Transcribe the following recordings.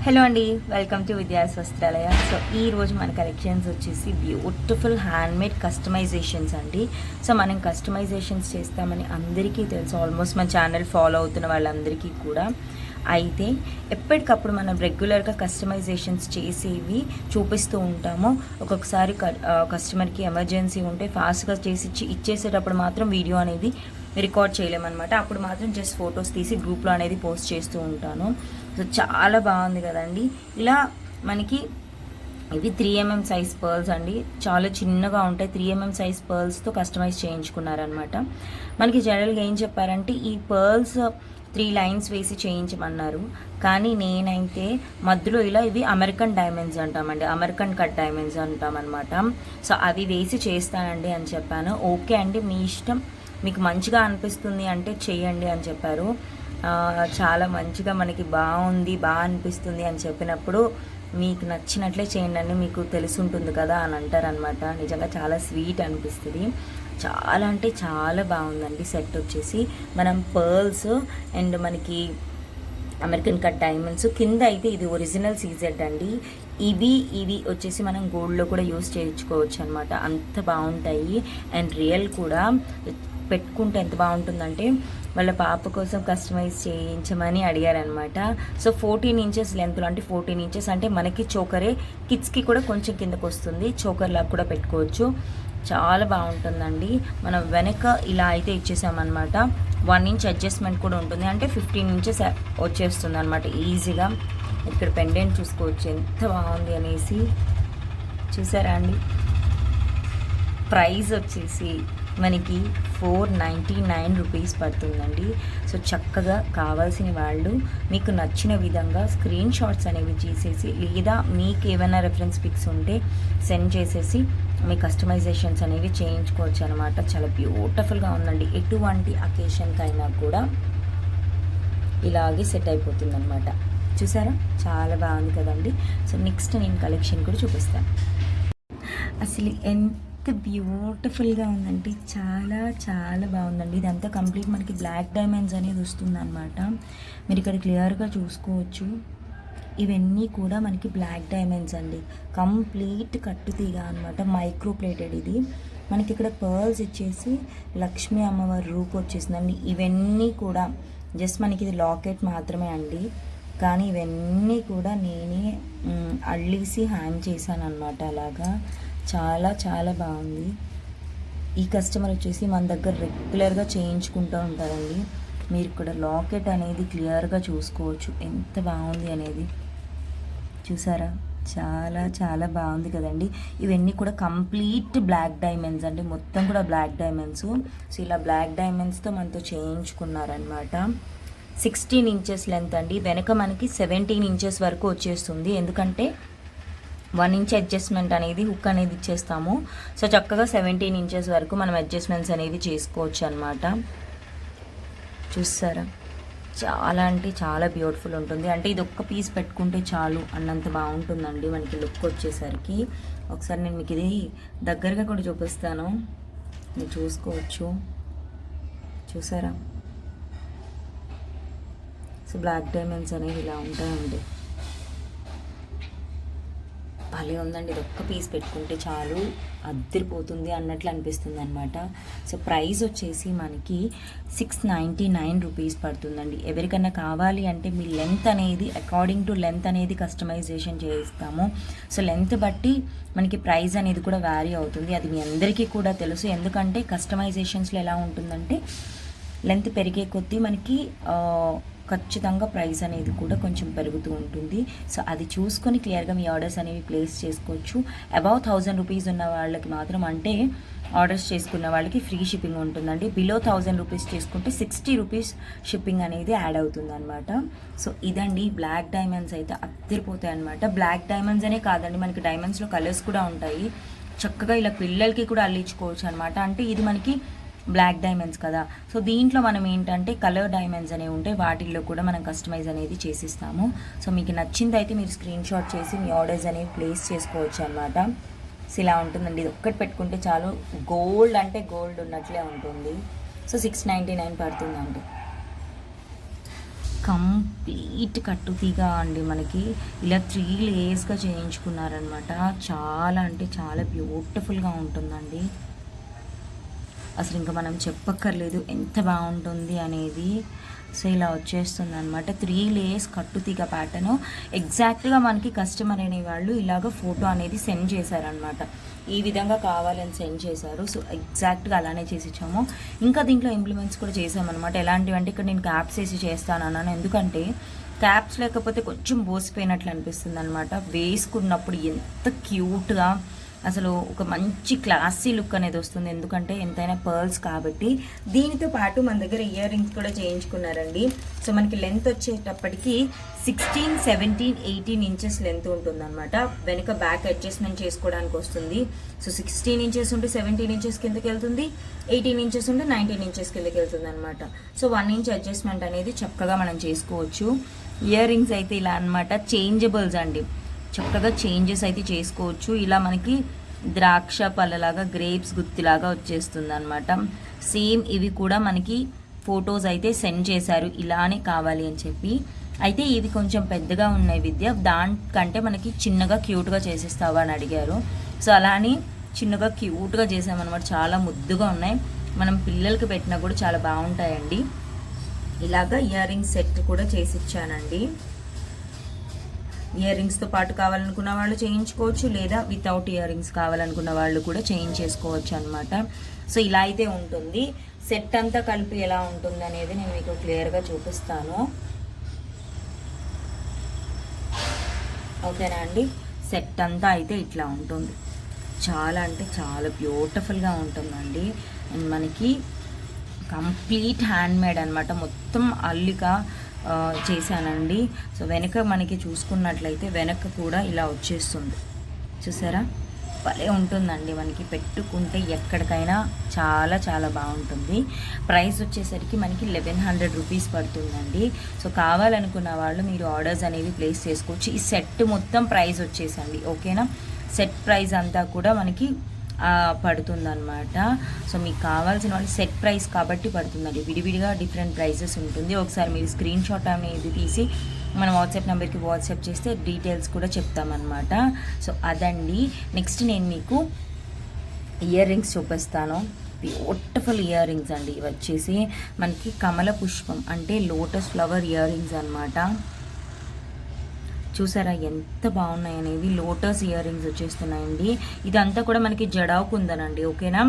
Hello అండి, welcome to Vidya's వస్త్రాలయ. So ఈ రోజు మన కలెక్షన్స్ వచ్చేసి బ్యూటిఫుల్ హ్యాండ్మేడ్ కస్టమైజేషన్స్ అండి. సో మనం కస్టమైజేషన్స్ చేస్తామని అందరికీ తెలుసు, ఆల్మోస్ట్ మన ఛానల్ ఫాలో అవుతున్న వాళ్ళందరికీ కూడా. అయితే ఎప్పటికప్పుడు మనం రెగ్యులర్గా కస్టమైజేషన్స్ చేసేవి చూపిస్తూ ఉంటాము. ఒక్కొక్కసారి కస్టమర్కి ఎమర్జెన్సీ ఉంటే ఫాస్ట్గా చేసి ఇచ్చేసేటప్పుడు మాత్రం వీడియో అనేది రికార్డ్ చేయలేమన్నమాట. అప్పుడు మాత్రం జస్ట్ ఫొటోస్ తీసి గ్రూప్లో అనేది పోస్ట్ చేస్తూ ఉంటాను. సో చాలా బాగుంది కదండి. ఇలా మనకి ఇవి 3mm సైజ్ పర్ల్స్ అండి, చాలా చిన్నగా ఉంటాయి. 3mm size పర్ల్స్తో customise చేయించుకున్నారనమాట. మనకి జనరల్గా ఏం చెప్పారంటే ఈ పర్ల్స్ 3 లైన్స్ వేసి చేయించమన్నారు. కానీ నేనైతే మధ్యలో ఇలా ఇవి అమెరికన్ డైమండ్స్ అంటామండి, అమెరికన్ కట్ డైమండ్స్ అంటామన్నమాట. సో అవి వేసి చేస్తానండి అని చెప్పాను. ఓకే అండి, మీ ఇష్టం, మీకు మంచిగా అనిపిస్తుంది అంటే చేయండి అని చెప్పారు. చాలా మంచిగా మనకి బాగుంది, బాగా అనిపిస్తుంది అని చెప్పినప్పుడు మీకు నచ్చినట్లే చేయండి, మీకు తెలుసుంటుంది కదా అని అంటారనమాట. నిజంగా చాలా స్వీట్ అనిపిస్తుంది. చాలా అంటే చాలా బాగుందండి. సెట్ వచ్చేసి మనం పర్ల్స్ అండ్ మనకి అమెరికన్ కట్ డైమండ్స్ కింద అయితే ఇది ఒరిజినల్ సీజెడ్ అండి. ఇవి వచ్చేసి మనం గోల్డ్లో కూడా యూస్ చేయించుకోవచ్చు అనమాట. అంత బాగుంటాయి. అండ్ రియల్ కూడా పెట్టుకుంటే ఎంత బాగుంటుందంటే వాళ్ళ పాప కోసం కస్టమైజ్ చేయించమని అడిగారనమాట. సో 14 ఇంచెస్ లెంత్లో, అంటే 14 ఇంచెస్ అంటే మనకి చోకరే, కిడ్స్కి కూడా కొంచెం కిందకు వస్తుంది, చోకర్లా కూడా పెట్టుకోవచ్చు. చాలా బాగుంటుందండి. మనం వెనక ఇలా అయితే ఇచ్చేసామన్నమాట. 1 ఇంచ్ అడ్జస్ట్మెంట్ కూడా ఉంటుంది, అంటే 15 ఇంచెస్ వచ్చేస్తుంది అనమాట ఈజీగా. ఇక్కడ పెండెంట్ చూసుకోవచ్చు ఎంత బాగుంది అనేసి. చూసారా అండి. ప్రైస్ వచ్చేసి మనకి 499 రూపీస్ పడుతుందండి. సో చక్కగా కావాల్సిన వాళ్ళు మీకు నచ్చిన విధంగా స్క్రీన్ షాట్స్ అనేవి చేసేసి, లేదా మీకు ఏమైనా రెఫరెన్స్ పిక్స్ ఉంటే సెండ్ చేసేసి మీ కస్టమైజేషన్స్ అనేవి చేయించుకోవచ్చు అనమాట. చాలా బ్యూటిఫుల్గా ఉందండి. ఎటువంటి అకేషన్కైనా కూడా ఇలాగే సెట్ అయిపోతుంది అనమాట. చూసారా, చాలా బాగుంది కదండి. సో నెక్స్ట్ నేను కలెక్షన్ కూడా చూపిస్తాను. అసలు ఎంత బ్యూటిఫుల్గా ఉందండి, చాలా చాలా బాగుందండి. ఇదంతా కంప్లీట్ మనకి బ్లాక్ డైమండ్స్ అనేది వస్తుంది అనమాట. మీరు ఇక్కడ క్లియర్గా చూసుకోవచ్చు. ఇవన్నీ కూడా మనకి బ్లాక్ డైమండ్స్ అండి, కంప్లీట్ కట్టుతీగ అనమాట, మైక్రో ప్లేటెడ్. ఇది మనకి ఇక్కడ పర్ల్స్ ఇచ్చేసి లక్ష్మీ అమ్మవారి రూపు వచ్చేసిందండి. ఇవన్నీ కూడా జస్ట్ మనకి ఇది లాకెట్ మాత్రమే అండి, కానీ ఇవన్నీ కూడా నేనే అల్లేసి హ్యాంగ్ చేశాను అనమాట. అలాగా చాలా చాలా బాగుంది. ఈ కస్టమర్ వచ్చేసి మన దగ్గర రెగ్యులర్గా చేయించుకుంటూ ఉంటారండి. మీరు ఇక్కడ లాకెట్ అనేది క్లియర్గా చూసుకోవచ్చు ఎంత బాగుంది అనేది. చూసారా, చాలా చాలా బాగుంది కదండి. ఇవన్నీ కూడా కంప్లీట్ బ్లాక్ డైమండ్స్ అండి, మొత్తం కూడా బ్లాక్ డైమండ్స్. సో ఇలా బ్లాక్ డైమండ్స్తో మనతో చేయించుకున్నారనమాట. 16 ఇంచెస్ లెంత్ అండి. వెనక మనకి 17 ఇంచెస్ వరకు వచ్చేస్తుంది, ఎందుకంటే 1 ఇంచ్ అడ్జస్ట్మెంట్ అనేది హుక్ అనేది ఇచ్చేస్తాము. సో చక్కగా 17 ఇంచెస్ వరకు మనం అడ్జస్ట్మెంట్స్ అనేవి చేసుకోవచ్చు అనమాట. చూస్తారా, చాలా అంటే చాలా బ్యూటిఫుల్ ఉంటుంది. అంటే ఇది ఒక్క పీస్ పెట్టుకుంటే చాలు అన్నంత బాగుంటుందండి మనకి లుక్ వచ్చేసరికి. ఒకసారి నేను మీకు ఇది దగ్గరగా కూడా చూపిస్తాను, మీరు చూసుకోవచ్చు. చూసారా, సో బ్లాక్ డైమండ్స్ అనేవి ఇలా ఉంటాయండి. భలే ఉందండి. ఇది ఒక్క పీస్ పెట్టుకుంటే చాలు, అద్దరిపోతుంది అన్నట్లు అనిపిస్తుంది అనమాట. సో ప్రైస్ వచ్చేసి మనకి 699 రూపీస్ పడుతుందండి. ఎవరికన్నా కావాలి అంటే మీ లెంత్ అనేది అకార్డింగ్ టు లెంత్ అనేది కస్టమైజేషన్ చేయిస్తాము. సో లెంత్ బట్టి మనకి ప్రైస్ అనేది కూడా వ్యారీ అవుతుంది. అది మీ అందరికీ కూడా తెలుసు, ఎందుకంటే కస్టమైజేషన్స్లో ఎలా ఉంటుందంటే లెంత్ పెరిగే కొద్దీ మనకి ఖచ్చితంగా ప్రైస్ అనేది కూడా కొంచెం పెరుగుతూ ఉంటుంది. సో అది చూసుకొని క్లియర్గా మీ ఆర్డర్స్ అనేవి ప్లేస్ చేసుకోవచ్చు. అబౌవ్ 1000 రూపీస్ ఉన్న వాళ్ళకి మాత్రం, అంటే ఆర్డర్స్ చేసుకున్న వాళ్ళకి ఫ్రీ షిప్పింగ్ ఉంటుందండి. బిలో 1000 రూపీస్ చేసుకుంటే 60 రూపీస్ షిప్పింగ్ అనేది యాడ్ అవుతుంది అనమాట. సో ఇదండి, బ్లాక్ డైమండ్స్ అయితే అద్దరిపోతాయి అనమాట. బ్లాక్ డైమండ్స్ అనే కాదండి, మనకి డైమండ్స్లో కలర్స్ కూడా ఉంటాయి. చక్కగా ఇలా పిల్లలకి కూడా అల్లించుకోవచ్చు అనమాట. అంటే ఇది మనకి బ్లాక్ డైమండ్స్ కదా, సో దీంట్లో మనం ఏంటంటే కలర్ డైమండ్స్ అనేవి ఉంటాయి, వాటిల్లో కూడా మనం కస్టమైజ్ అనేది చేసిస్తాము. సో మీకు నచ్చింది అయితే మీరు స్క్రీన్ షాట్ చేసి మీ ఆర్డర్స్ అనేవి ప్లేస్ చేసుకోవచ్చు అనమాట. సో ఇలా ఉంటుందండి. ఇది ఒక్కటి పెట్టుకుంటే చాలు, గోల్డ్ అంటే గోల్డ్ ఉన్నట్లే ఉంటుంది. సో 699 పడుతుందండి. కంప్లీట్ కట్టుతీగా అండి మనకి ఇలా 3 లేయర్స్గా చేయించుకున్నారనమాట. చాలా అంటే చాలా బ్యూటిఫుల్గా ఉంటుందండి. అసలు ఇంకా మనం చెప్పక్కర్లేదు ఎంత బాగుంటుంది అనేది. సో ఇలా వచ్చేస్తుంది అనమాట. 3 లేయర్స్ కట్టుతీగ ప్యాటర్న్. ఎగ్జాక్ట్గా మనకి కస్టమర్ అనేవాళ్ళు ఇలాగ ఫోటో అనేది సెండ్ చేశారనమాట. ఈ విధంగా కావాలని సెండ్ చేశారు. సో ఎగ్జాక్ట్గా అలానే చేసి ఇచ్చాము. ఇంకా దీంట్లో ఇంప్లిమెంట్స్ కూడా చేసామన్నమాట. ఎలాంటివి అంటే ఇక్కడ నేను క్యాప్స్ వేసి చేస్తాను అన్నాను, ఎందుకంటే క్యాప్స్ లేకపోతే కొంచెం బోసిపోయినట్లు అనిపిస్తుంది అనమాట. వేసుకున్నప్పుడు ఎంత క్యూట్గా అసలు ఒక మంచి క్లాసీ లుక్ అనేది వస్తుంది, ఎందుకంటే ఎంతైనా పర్ల్స్ కాబట్టి. దీనితో పాటు మన దగ్గర ఇయర్ రింగ్స్ కూడా చేయించుకున్నారండి. సో మనకి లెంత్ వచ్చేటప్పటికి 16, 17, 18 ఇంచెస్ లెంత్ ఉంటుందన్నమాట. వెనుక బ్యాక్ అడ్జస్ట్మెంట్ చేసుకోవడానికి వస్తుంది. సో 16 ఇంచెస్ ఉంటే 17 ఇంచెస్ కిందకి వెళ్తుంది, 18 ఇంచెస్ ఉంటే 19 ఇంచెస్ కిందకి వెళ్తుంది అనమాట. సో 1 ఇంచ్ అడ్జస్ట్మెంట్ అనేది చక్కగా మనం చేసుకోవచ్చు. ఇయర్ రింగ్స్ అయితే ఇలా అనమాట, చేంజబుల్స్ అండి. చక్కగా చేంజెస్ అయితే చేసుకోవచ్చు. ఇలా మనకి ద్రాక్ష పళ్ళలాగా గ్రేప్స్ గుత్తిలాగా వచ్చేస్తుంది అనమాట. సేమ్ ఇవి కూడా మనకి ఫొటోస్ అయితే సెండ్ చేశారు ఇలానే కావాలి అని చెప్పి. అయితే ఇవి కొంచెం పెద్దగా ఉన్నాయి విద్య, దానికంటే మనకి చిన్నగా క్యూట్గా చేసేస్తావా అని అడిగారు. సో అలానే చిన్నగా క్యూట్గా చేసామన్నమాట. చాలా ముద్దుగా ఉన్నాయి, మనం పిల్లలకి పెట్టినా కూడా చాలా బాగుంటాయండి. ఇలాగా ఇయర్ రింగ్స్ సెట్ కూడా చేసి ఇచ్చానండి. ఇయర్ రింగ్స్తో పాటు కావాలనుకున్న వాళ్ళు చేయించుకోవచ్చు, లేదా వితౌట్ ఇయర్ రింగ్స్ కావాలనుకున్న వాళ్ళు కూడా చేయించేసుకోవచ్చు అనమాట. సో ఇలా అయితే ఉంటుంది. సెట్ అంతా కలిపి ఎలా ఉంటుంది అనేది నేను మీకు క్లియర్గా చూపిస్తాను. ఓకేనా అండి. సెట్ అంతా అయితే ఇట్లా ఉంటుంది. చాలా అంటే చాలా బ్యూటిఫుల్గా ఉంటుందండి. అండ్ మనకి కంప్లీట్ హ్యాండ్మేడ్ అనమాట, మొత్తం అల్లిక చేశానండి. సో వెనక మనకి చూసుకున్నట్లయితే వెనక కూడా ఇలా వచ్చేస్తుంది, చూసారా? భలే ఉంటుందండి, మనకి పెట్టుకుంటే ఎక్కడికైనా చాలా చాలా బాగుంటుంది. ప్రైస్ వచ్చేసరికి మనకి 1100 రూపీస్ పడుతుందండి. సో కావాలనుకున్న వాళ్ళు మీరు ఆర్డర్స్ అనేవి ప్లేస్ చేసుకోవచ్చు. ఈ సెట్ మొత్తం ప్రైస్ వచ్చేసండి, ఓకేనా? సెట్ ప్రైస్ అంతా కూడా మనకి పడుతుందన్నమాట. సో మీకు కావాల్సిన వాళ్ళు సెట్ ప్రైస్ కాబట్టి పడుతుందండి, విడివిడిగా డిఫరెంట్ ప్రైజెస్ ఉంటుంది. ఒకసారి మీరు స్క్రీన్ షాట్ అనేది తీసి మన వాట్సాప్ నెంబర్కి వాట్సాప్ చేస్తే డీటెయిల్స్ కూడా చెప్తామన్నమాట. సో అదండి. నెక్స్ట్ నేను మీకు ఇయర్ రింగ్స్ చూపిస్తాను. బ్యూటిఫుల్ ఇయర్ రింగ్స్ అండి. ఇవి వచ్చేసి మనకి కమల పుష్పం అంటే లోటస్ ఫ్లవర్ ఇయర్ రింగ్స్ అనమాట. చూసారా ఎంత బాగున్నాయి అనేవి. లోటస్ ఇయర్ రింగ్స్ వచ్చేస్తున్నాయండి. ఇదంతా కూడా మనకి జడావు కుందనండి, ఓకేనా?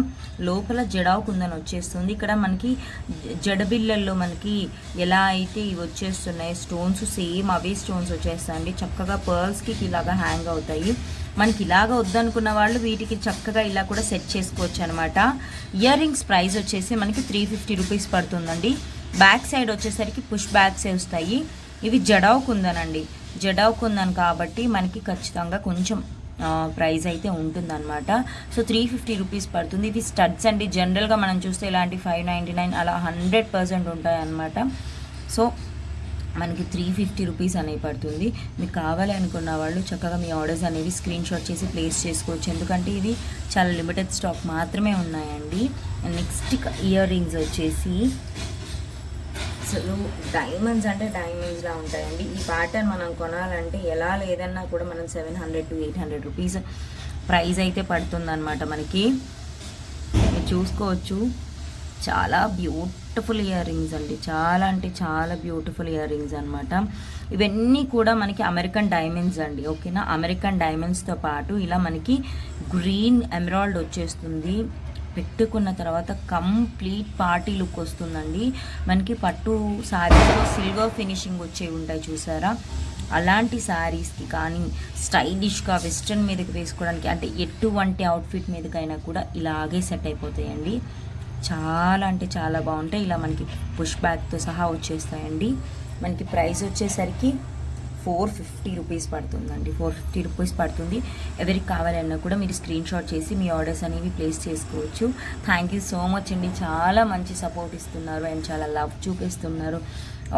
లోపల జడావు కుందన్ వచ్చేస్తుంది. ఇక్కడ మనకి జడబిళ్ళల్లో మనకి ఎలా అయితే ఇవి వచ్చేస్తున్నాయి స్టోన్స్, సేమ్ అవే స్టోన్స్ వచ్చేస్తాయండి. చక్కగా పర్ల్స్కి ఇలాగా హ్యాంగ్ అవుతాయి. మనకి ఇలాగ వద్దనుకున్న వాళ్ళు వీటికి చక్కగా ఇలా కూడా సెట్ చేసుకోవచ్చు అనమాట. ఇయర్ రింగ్స్ ప్రైస్ వచ్చేసి మనకి 350 రూపీస్ పడుతుందండి. బ్యాక్ సైడ్ వచ్చేసరికి పుష్ బ్యాగ్సే వస్తాయి. ఇవి జడావు కుందనండి, జడావు కుందన్ కాబట్టి మనకి ఖచ్చితంగా కొంచెం ప్రైస్ అయితే ఉంటుందన్నమాట. సో 350 రూపీస్ పడుతుంది. ఇవి స్టడ్స్ అండి. జనరల్గా మనం చూస్తే ఇలాంటి 599 అలా 100% ఉంటాయన్నమాట. సో మనకి 350 రూపీస్ అనేవి పడుతుంది. మీకు కావాలి అనుకున్న వాళ్ళు చక్కగా మీ ఆర్డర్స్ అనేవి స్క్రీన్ షాట్ చేసి ప్లేస్ చేసుకోవచ్చు, ఎందుకంటే ఇవి చాలా లిమిటెడ్ స్టాక్ మాత్రమే ఉన్నాయండి. నెక్స్ట్ ఇయర్ రింగ్స్ వచ్చేసి అసలు డైమండ్స్ అంటే డైమండ్స్లా ఉంటాయండి. ఈ ప్యాటర్న్ మనం కొనాలంటే ఎలా లేదన్నా కూడా మనం 700 to 800 రూపీస్ ప్రైస్ అయితే పడుతుందన్నమాట మనకి. మీరు చూసుకోవచ్చు, చాలా బ్యూటిఫుల్ ఇయర్ రింగ్స్ అండి. చాలా అంటే చాలా బ్యూటిఫుల్ ఇయర్ రింగ్స్ అనమాట. ఇవన్నీ కూడా మనకి అమెరికన్ డైమండ్స్ అండి, ఓకేనా? అమెరికన్ డైమండ్స్తో పాటు ఇలా మనకి గ్రీన్ ఎమరాల్డ్ వచ్చేస్తుంది. పెట్టుకున్న తర్వాత కంప్లీట్ పార్టీ లుక్ వస్తుందండి. మనకి పట్టు శారీస్లో సిల్వర్ ఫినిషింగ్ వచ్చేవి ఉంటాయి చూసారా, అలాంటి శారీస్కి కానీ స్టైలిష్గా వెస్ట్రన్ మీదకి వేసుకోవడానికి అంటే ఎటువంటి అవుట్ఫిట్ మీదకైనా కూడా ఇలాగే సెట్ అయిపోతాయండి. చాలా అంటే చాలా బాగుంటాయి. ఇలా మనకి పుష్ బ్యాగ్తో సహా వచ్చేస్తాయండి. మనకి ప్రైస్ వచ్చేసరికి 450 రూపీస్ పడుతుందండి. 450 రూపీస్ పడుతుంది. ఎవరికి కావాలన్నా కూడా మీరు స్క్రీన్ షాట్ చేసి మీ ఆర్డర్స్ అనేవి ప్లేస్ చేసుకోవచ్చు. థ్యాంక్ యూ సో మచ్ అండి. చాలా మంచి సపోర్ట్ ఇస్తున్నారు అండ్ చాలా లవ్ చూపిస్తున్నారు.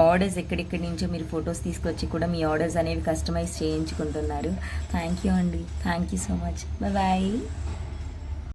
ఆర్డర్స్ ఎక్కడెక్కడి నుంచో మీరు ఫొటోస్ తీసుకొచ్చి కూడా మీ ఆర్డర్స్ అనేవి కస్టమైజ్ చేయించుకుంటున్నారు. థ్యాంక్ యూ అండి. Thank you so much. Bye.